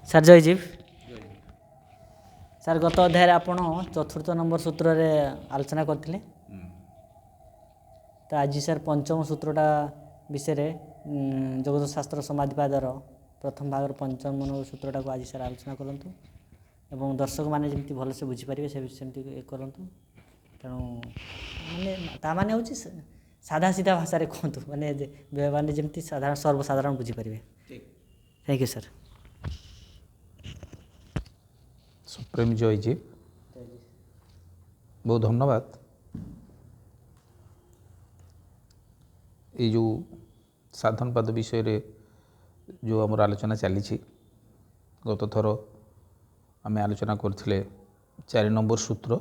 Sir ଜୟଜୀବ। Sir ଗତ ଅଧ୍ୟାୟରେ ଆପଣ ଚତୁର୍ଥ ନମ୍ବର ସୂତ୍ରରେ ଆଲୋଚନା କରିଥିଲେ। ତ ଆଜି ସାର୍ ପଞ୍ଚମ ସୂତ୍ରଟା ବିଷୟରେ ଜଗତ ଶାସ୍ତ୍ର ସମାଧିବାଦର ପ୍ରଥମ ଭାଗର ପଞ୍ଚମ ନମ୍ବର ସୂତ୍ରଟାକୁ ଆଜି ସାର୍ ଆଲୋଚନା କରନ୍ତୁ ଏବଂ ଦର୍ଶକମାନେ ଯେମିତି ଭଲସେ ବୁଝିପାରିବେ ସେମିତି କରନ୍ତୁ। ତେଣୁ ତାମାନେ ହେଉଛି ସାଧା ସିଧା ଭାଷାରେ କୁହନ୍ତୁ, ମାନେ ଯେମିତି ସର୍ବସାଧାରଣ ବୁଝିପାରିବେ। Thank you sir. ସୁପ୍ରେମ ଜୟଜୀ, ବହୁତ ଧନ୍ୟବାଦ। ଏଇ ଯେଉଁ ସାଧନପାଦ ବିଷୟରେ ଯେଉଁ ଆମର ଆଲୋଚନା ଚାଲିଛି, ଗତ ଥର ଆମେ ଆଲୋଚନା କରିଥିଲେ 4 ନମ୍ବର ସୂତ୍ର,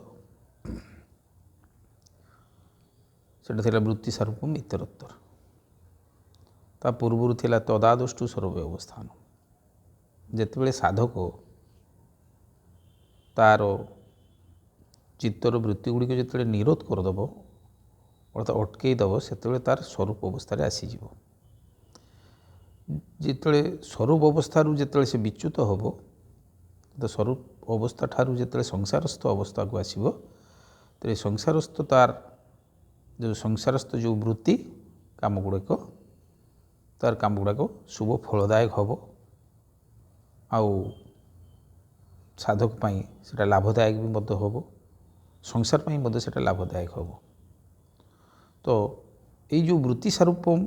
ସେଟା ଥିଲା ବୃତ୍ତି ସାରୂପ୍ୟମ୍ ଇତରତର। ତା ପୂର୍ବରୁ ଥିଲା ତଦାଦୃଷ୍ଟୁ ସର୍ବ ଅବସ୍ଥାନ। ଯେତେବେଳେ ସାଧକ ତାର ଚିତ୍ତର ବୃତ୍ତି ଗୁଡ଼ିକ ଯେତେବେଳେ ନିରୋଧ କରିଦେବ, ଅର୍ଥାତ୍ ଅଟକେଇ ଦେବ, ସେତେବେଳେ ତାର ସ୍ୱରୂପ ଅବସ୍ଥାରେ ଆସିଯିବ। ଯେତେବେଳେ ସ୍ୱରୂପ ଅବସ୍ଥାରୁ ଯେତେବେଳେ ସେ ବିଚ୍ୟୁତ ହେବ, ତ ସ୍ୱରୂପ ଅବସ୍ଥା ଠାରୁ ଯେତେବେଳେ ସଂସାରସ୍ଥ ଅବସ୍ଥାକୁ ଆସିବ, ତେବେ ସଂସାରସ୍ଥ ଯେଉଁ ବୃତ୍ତି କାମ ଗୁଡ଼ିକ, ତାର କାମ ଗୁଡ଼ାକ ଶୁଭ ଫଳଦାୟକ ହେବ, ଆଉ ସାଧକ ପାଇଁ ସେଟା ଲାଭଦାୟକ ବି ମଧ୍ୟ ହେବ, ସଂସାର ପାଇଁ ମଧ୍ୟ ସେଟା ଲାଭଦାୟକ ହେବ। ତ ଏଇ ଯେଉଁ ବୃତ୍ତି ସାରୂପ୍ୟମ୍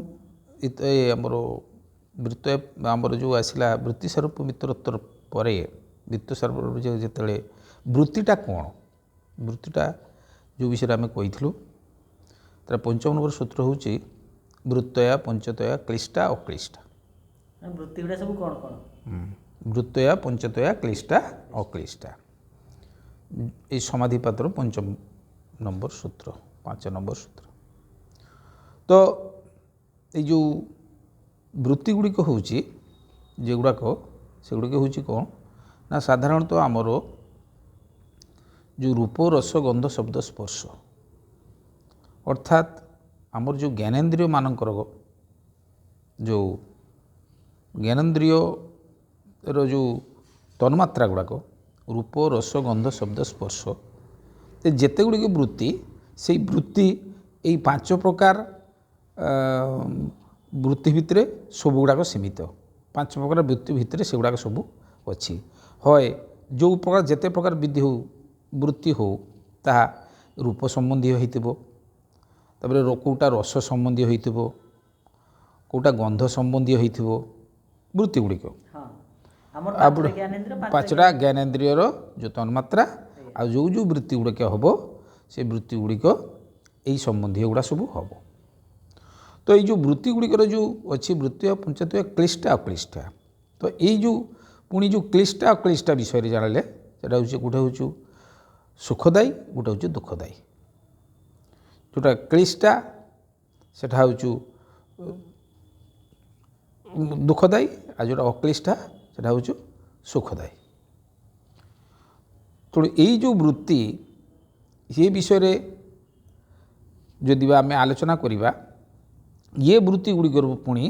ଆମର ଯେଉଁ ଆସିଲା ବୃତ୍ତି ସାରୂପ୍ୟମ୍ ଇତରତର ପରେ ବୃତ୍ତି ସାରୂପ୍ୟମ୍ ଯେତେବେଳେ ବୃତ୍ତିଟା କ'ଣ, ବୃତ୍ତିଟା ଯେଉଁ ବିଷୟରେ ଆମେ କହିଥିଲୁ, ତାର ପଞ୍ଚମ ନମ୍ବର ସୂତ୍ର ହେଉଛି ବୃତ୍ତୟା ପଞ୍ଚତୟା କ୍ଲିଷ୍ଟା ଅକ୍ଲିଷ୍ଟା। ବୃତ୍ତି ଗୁଡ଼ା ସବୁ କ'ଣ କ'ଣ? ବୃତ୍ତୟା ପଞ୍ଚତୟା କ୍ଲିଷ୍ଟା ଅକ୍ଲିଷ୍ଟା। এই সমাধিপাতর পঞ্চম নম্বর সূত্র, 5 নম্বর সূত্র। তো এই যে বৃত্তি গুড়িক হচ্ছে যেগুড়াক, সেগুড়িক হচ্ছে କ'ଣ না সাধারণতঃ আমার যে রূপ রস গন্ধ শব্দ স্পর্শ, অর্থাৎ আমার যে জ্ঞানেন্দ্রিয় মানকর যে জ্ঞানেন্দ্রিয়র যে তন্মাত্রা গুড়াক রূপ রস গন্ধ শব্দ স্পর্শ, যেতে গুড়িক বৃত্তি, সেই বৃত্তি এই 5 প্রকার বৃত্তি ভিতরে সবুগুড়াক সীমিত। 5 প্রকার বৃত্তি ভিতরে সেগুড়াক সবু অছি। হয় যে প্রকার যেতে প্রকার বৃত্তি হো, তাহা রূপ সম্বন্ধীয় হইতিব, তারপরে কোটা রস সম্বন্ধীয় হইতিব, কোটা গন্ধ সম্বন্ধীয় হইতিব বৃত্তি গুড়িক। 5টা জ্ঞাନେନ୍ଦ୍ରିୟର ଯେଉଁ ତନ୍ମାତ୍ରା, ଆଉ ଯେଉଁ ବୃତ୍ତି ଗୁଡ଼ିକ ହେବ, ସେ ବୃତ୍ତି ଗୁଡ଼ିକ ଏଇ ସମ୍ବନ୍ଧୀୟ ଗୁଡ଼ା ସବୁ ହେବ। ତ ଏଇ ଯେଉଁ ବୃତ୍ତି ଗୁଡ଼ିକର ଯେଉଁ ଅଛି ବୃତ୍ତି ପଞ୍ଚତୟା କ୍ଲିଷ୍ଟା ଅକ୍ଲିଷ୍ଟା, ତ ଏଇ ଯେଉଁ ପୁଣି ଯେଉଁ କ୍ଲିଷ୍ଟା ଅକ୍ଲିଷ୍ଟା ବିଷୟରେ ଜାଣିଲେ, ସେଟା ହେଉଛି ଗୋଟେ ହେଉଛି ସୁଖଦାୟୀ, ଗୋଟେ ହେଉଛି ଦୁଃଖଦାୟୀ। ଯେଉଁଟା କ୍ଲିଷ୍ଟା ସେଟା ହେଉଛି ଦୁଃଖଦାୟୀ, ଆଉ ଯେଉଁଟା ଅକ୍ଲିଷ୍ଟା ସେଟା ହେଉଛି ସୁଖଦାୟୀ। ତେଣୁ ଏଇ ଯେଉଁ ବୃତ୍ତି, ଏ ବିଷୟରେ ଯଦି ଆମେ ଆଲୋଚନା କରିବା, ଇଏ ବୃତ୍ତି ଗୁଡ଼ିକର ପୁଣି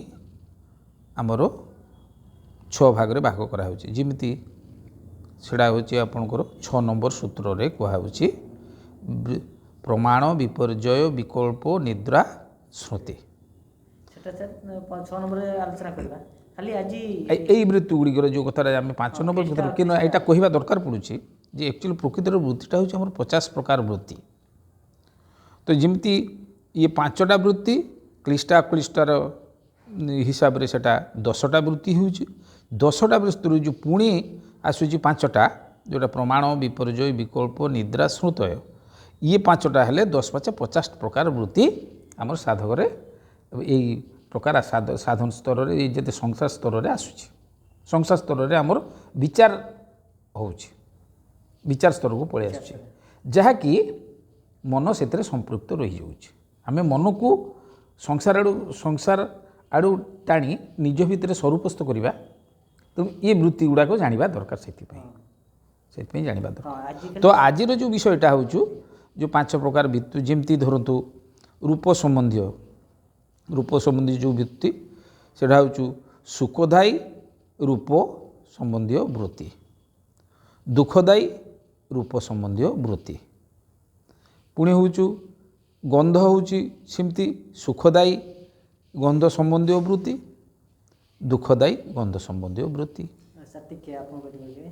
ଆମର 6 ଭାଗରେ ଭାଗ କରାହେଉଛି। ଯେମିତି ସେଟା ହେଉଛି ଆପଣଙ୍କର 6 ନମ୍ବର ସୂତ୍ରରେ କୁହାହେଉଛି ପ୍ରମାଣ, ବିପର୍ଯ୍ୟୟ, ବିକଳ୍ପ, ନିଦ୍ରା, ସ୍ମୃତି। ସେଟା 6 ନମ୍ବରରେ ଆଲୋଚନା କରିବା। ଖାଲି ଆଜି এই বৃত্তি ଗୁଡ଼ିକର ଯେଉଁ କଥାଟା ଆମେ 5 ନମ୍ବର କଥାରେ, କିନ୍ତୁ ଏଇଟା କହିବା ଦରକାର ପଡ଼ୁଛି ଯେ ଆକ୍ଚୁଆଲି ପ୍ରକୃତିର ବୃତ୍ତିଟା ହେଉଛି ଆମର 50 ପ୍ରକାର ବୃତ୍ତି। ତ ଯେମିତି ଇଏ 5ଟା ବୃତ୍ତି, କ୍ଲିଷ୍ଟା ଅକ୍ଲିଷ୍ଟାର ହିସାବରେ ସେଟା 10ଟା ବୃତ୍ତି ହେଉଛି। 10ଟା ବୃତ୍ତିରୁ ଯେଉଁ ପୁଣି ଆସୁଛି 5ଟା, ଯେଉଁଟା ପ୍ରମାଣ, ବିପର୍ଯ୍ୟୟ, ବିକଳ୍ପ, ନିଦ୍ରା, ସ୍ମୃତୟ, ଇଏ 5ଟା ହେଲେ 10 × 5 = 50 ପ୍ରକାର ବୃତ୍ତି ଆମର ସାଧକରେ এই প্রকার সাধন স্তরের এই যেতে সংসার স্তরের আসুଛି। সংসার স্তরের আমার বিচার হচ্ছে, বিচার স্তরକୁ পড়ে আসছে, ଯାହାକି ମନ ସେଥିରେ ସମ୍ପୃକ୍ତ ରହିଯାଉଛି। ଆମେ ମନକୁ ସଂସାର ଆଡ଼ୁ ଟାଣି ନିଜ ଭିତରେ ସ୍ୱରୂପସ୍ଥ କରିବା। ତେଣୁ ଏ ବୃତ୍ତି ଗୁଡ଼ାକ ଜାଣିବା ଦରକାର, ସେଥିପାଇଁ ଜାଣିବା ଦରକାର। ତ ଆଜିର ଯେଉଁ ବିଷୟଟା ହେଉଛି ଯେଉଁ 5 ପ୍ରକାର ବୃତ୍ତି, ଯେମିତି ଧରନ୍ତୁ ରୂପ ସମ୍ବନ୍ଧୀୟ ଯେଉଁ ବୃତ୍ତି, ସେଟା ହେଉଛି ସୁଖଦାୟୀ ରୂପ ସମ୍ବନ୍ଧୀୟ ବୃତ୍ତି, ଦୁଃଖଦାୟୀ ରୂପ ସମ୍ବନ୍ଧୀୟ ବୃତ୍ତି। ପୁଣି ହେଉଛୁ ଗନ୍ଧ ହେଉଛି ସେମିତି ସୁଖଦାୟୀ ଗନ୍ଧ ସମ୍ବନ୍ଧୀୟ ବୃତ୍ତି, ଦୁଃଖଦାୟୀ ଗନ୍ଧ ସମ୍ବନ୍ଧୀୟ ବୃତ୍ତି। ସାର୍ ଟିକେ ଆପଣ କହିବେ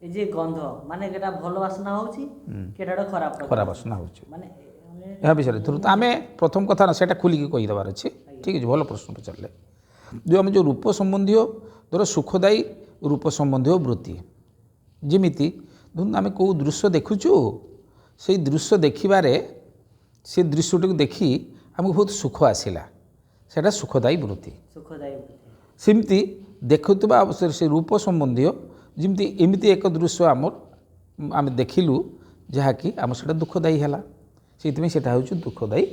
এই যে গন্ধ মানে এটা ভালো বাসনা হচ্ছে কেটা খরাপ ଖରାପ ବାସନା ହେଉଛି মানে ଏହା ବିଷୟରେ ଧରନ୍ତୁ ଆମେ ପ୍ରଥମ କଥା ନା ସେଇଟା ଖୋଲିକି କହିଦେବାର ଅଛି। ଠିକ୍ ଅଛି, ଭଲ ପ୍ରଶ୍ନ ପଚାରିଲେ। ଯେଉଁ ଆମେ ଯେଉଁ ରୂପ ସମ୍ବନ୍ଧୀୟ ଧର ସୁଖଦାୟୀ ରୂପ ସମ୍ବନ୍ଧୀୟ ବୃତ୍ତି, ଯେମିତି ଧରନ୍ତୁ ଆମେ କେଉଁ ଦୃଶ୍ୟ ଦେଖୁଛୁ, ସେଇ ଦୃଶ୍ୟ ଦେଖିବାରେ ସେ ଦୃଶ୍ୟଟିକୁ ଦେଖି ଆମକୁ ବହୁତ ସୁଖ ଆସିଲା, ସେଇଟା ସୁଖଦାୟୀ ବୃତ୍ତି। ସୁଖଦାୟୀ ସେମିତି ଦେଖୁଥିବା ଅବସରରେ ସେ ରୂପ ସମ୍ବନ୍ଧୀୟ ଯେମିତି ଏମିତି ଏକ ଦୃଶ୍ୟ ଆମେ ଦେଖିଲୁ ଯାହାକି ଆମର ସେଇଟା ଦୁଃଖଦାୟୀ ହେଲା, ସେଇଥିପାଇଁ ସେଇଟା ହେଉଛି ଦୁଃଖଦାୟୀ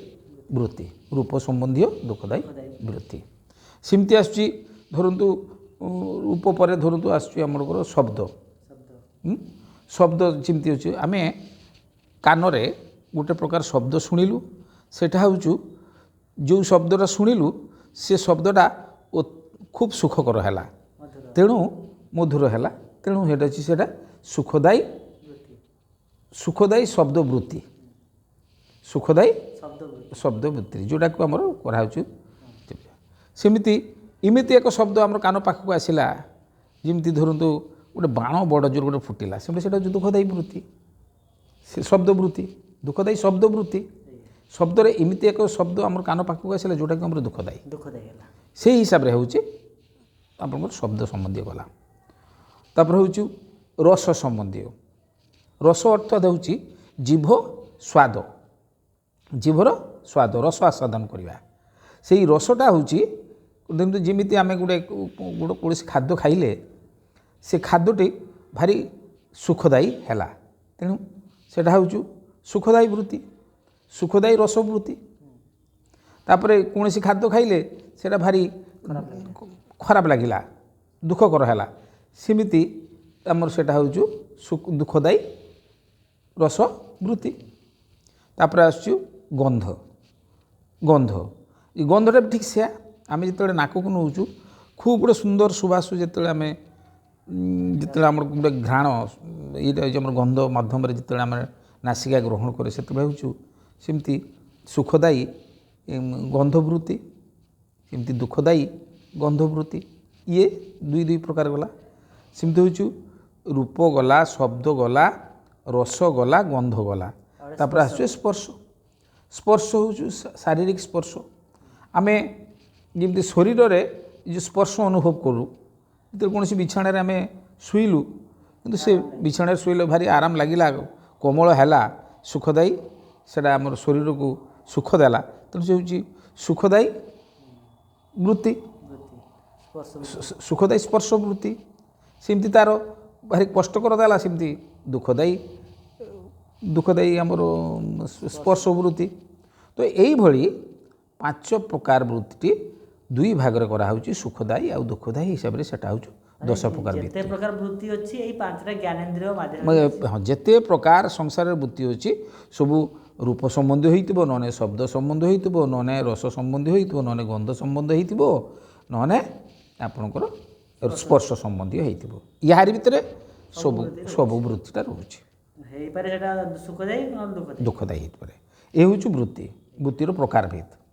ବୃତ୍ତି, ରୂପ ସମ୍ବନ୍ଧୀୟ ଦୁଃଖଦାୟୀ ବୃତ୍ତି। ସେମିତି ଆସୁଛି ଧରନ୍ତୁ ରୂପ ପରେ ଧରନ୍ତୁ ଆସୁଛି ଆମଙ୍କର ଶବ୍ଦ। ଶବ୍ଦ ଯେମିତି ହେଉଛି ଆମେ କାନରେ ଗୋଟେ ପ୍ରକାର ଶବ୍ଦ ଶୁଣିଲୁ, ସେଇଟା ହେଉଛୁ ଯେଉଁ ଶବ୍ଦଟା ଶୁଣିଲୁ ସେ ଶବ୍ଦଟା ଖୁବ୍ ସୁଖକର ହେଲା, ତେଣୁ ମଧୁର ହେଲା, ତେଣୁ ସେଇଟା ଅଛି ସେଇଟା ସୁଖଦାୟୀ ଶବ୍ଦ ବୃତ୍ତି, ସୁଖଦାୟୀ ଶବ୍ଦ ବୃତ୍ତି ଯେଉଁଟାକୁ ଆମର କରାହେଉଛି। ସେମିତି ଏମିତି ଏକ ଶବ୍ଦ ଆମର କାନ ପାଖକୁ ଆସିଲା, ଯେମିତି ଧରନ୍ତୁ ଗୋଟେ ବାଣ ବଡ଼ ଜୋର ଗୋଟେ ଫୁଟିଲା, ସେମିତି ସେଇଟା ହେଉଛି ଦୁଃଖଦାୟୀ ବୃତ୍ତି, ସେ ଶବ୍ଦ ବୃତ୍ତି, ଦୁଃଖଦାୟୀ ଶବ୍ଦ ବୃତ୍ତି। ଶବ୍ଦରେ ଏମିତି ଏକ ଶବ୍ଦ ଆମର କାନ ପାଖକୁ ଆସିଲା ଯେଉଁଟାକି ଆମର ଦୁଃଖଦାୟୀ ହେଲା, ସେଇ ହିସାବରେ ହେଉଛି ଆପଣଙ୍କର ଶବ୍ଦ ସମ୍ବନ୍ଧୀୟ ଗଲା। ତାପରେ ହେଉଛି ରସ ସମ୍ବନ୍ଧୀୟ। ରସ ଅର୍ଥାତ୍ ହେଉଛି ଜିଭ ସ୍ୱାଦ, ଜିଭର ସ୍ୱାଦ, ରସ ଆସ୍ୱାଦନ କରିବା। ସେଇ ରସଟା ହେଉଛି ଯେମିତି ଆମେ ଗୋଟେ କୌଣସି ଖାଦ୍ୟ ଖାଇଲେ ସେ ଖାଦ୍ୟଟି ଭାରି ସୁଖଦାୟୀ ହେଲା, ତେଣୁ ସେଇଟା ହେଉଛି ସୁଖଦାୟୀ ବୃତ୍ତି, ସୁଖଦାୟୀ ରସ ବୃତ୍ତି। ତାପରେ କୌଣସି ଖାଦ୍ୟ ଖାଇଲେ ସେଇଟା ଭାରି ଖରାପ ଲାଗିଲା, ଦୁଃଖକର ହେଲା, ସେମିତି ଆମର ସେଇଟା ହେଉଛି ଦୁଃଖଦାୟୀ ରସ ବୃତ୍ତି। ତାପରେ ଆସୁଛି ଗନ୍ଧ। ଗନ୍ଧ ଏ ଗନ୍ଧଟା ବି ଠିକ୍ ସେୟା, ଆମେ ଯେତେବେଳେ ନାକକୁ ନେଉଛୁ ଖୁବ୍ ଗୋଟେ ସୁନ୍ଦର ସୁବାସ, ଯେତେବେଳେ ଆମର ଗୋଟେ ଘ୍ରାଣ ଏଇଟା ହେଉଛି ଆମର ଗନ୍ଧ ମାଧ୍ୟମରେ ଯେତେବେଳେ ଆମେ ନାସିକା ଗ୍ରହଣ କରେ ସେତେବେଳେ ହେଉଛୁ ସେମିତି ସୁଖଦାୟୀ ଗନ୍ଧବୃତ୍ତି, ସେମିତି ଦୁଃଖଦାୟୀ ଗନ୍ଧବୃତ୍ତି। ଇଏ ଦୁଇ ପ୍ରକାର ଗଲା। ସେମିତି ହେଉଛୁ ରୂପ ଗଲା, ଶବ୍ଦ ଗଲା, ରସ ଗଲା, ଗନ୍ଧ ଗଲା। ତାପରେ ଆସୁଛି ସ୍ପର୍ଶ। ସ୍ପର୍ଶ ହେଉଛି ଶାରୀରିକ ସ୍ପର୍ଶ। ଆମେ ଯେମିତି ଶରୀରରେ ଯେଉଁ ସ୍ପର୍ଶ ଅନୁଭବ କରୁ, ଯେତେବେଳେ କୌଣସି ବିଛଣାରେ ଆମେ ଶୋଇଲୁ, କିନ୍ତୁ ସେ ବିଛଣାରେ ଶୋଇଲେ ଭାରି ଆରାମ ଲାଗିଲା, କୋମଳ ହେଲା, ସୁଖଦାୟୀ, ସେଇଟା ଆମର ଶରୀରକୁ ସୁଖ ଦେଲା, ତେଣୁ ସେ ହେଉଛି ସୁଖଦାୟୀ ବୃତ୍ତି, ସୁଖଦାୟୀ ସ୍ପର୍ଶ ବୃତ୍ତି। ସେମିତି ତା'ର ଭାରି କଷ୍ଟକର ଦେଲା, ସେମିତି ଦୁଃଖଦାୟୀ ଆମର ସ୍ପର୍ଶ ବୃତ୍ତି। ତ ଏଇଭଳି 5 ପ୍ରକାର ବୃତ୍ତିଟି 2 ଭାଗରେ କରାହେଉଛି, ସୁଖଦାୟୀ ଆଉ ଦୁଃଖଦାୟୀ ହିସାବରେ ସେଇଟା ହେଉଛି 10 ପ୍ରକାର ବୃତ୍ତି। ଯେତେ ପ୍ରକାର ବୃତ୍ତି ଅଛି ଏଇ 5ଟା ଜ୍ଞାନେନ୍ଦ୍ରିୟ ମାଧ୍ୟମରେ, ହଁ, ଯେତେ ପ୍ରକାର ସଂସାରରେ ବୃତ୍ତି ଅଛି ସବୁ ରୂପ ସମ୍ବନ୍ଧୀୟ ହୋଇଥିବ, ନହେଲେ ଶବ୍ଦ ସମ୍ବନ୍ଧ ହୋଇଥିବ, ନହେଲେ ରସ ସମ୍ବନ୍ଧୀୟ ହୋଇଥିବ, ନହେଲେ ଗନ୍ଧ ସମ୍ବନ୍ଧ ହୋଇଥିବ, ନହେଲେ ଆପଣଙ୍କର ସ୍ପର୍ଶ ସମ୍ବନ୍ଧୀୟ ହୋଇଥିବ। ଏହାରି ଭିତରେ ସବୁ ବୃତ୍ତିଟା ରହୁଛି। ହେଇପାରେ ସେଟା ସୁଖଦାୟୀ ନହେଲେ ଦୁଃଖଦାୟୀ ହେଇପାରେ। ଏ ହେଉଛି ବୃତ୍ତିର ପ୍ରକାରଭେଦ।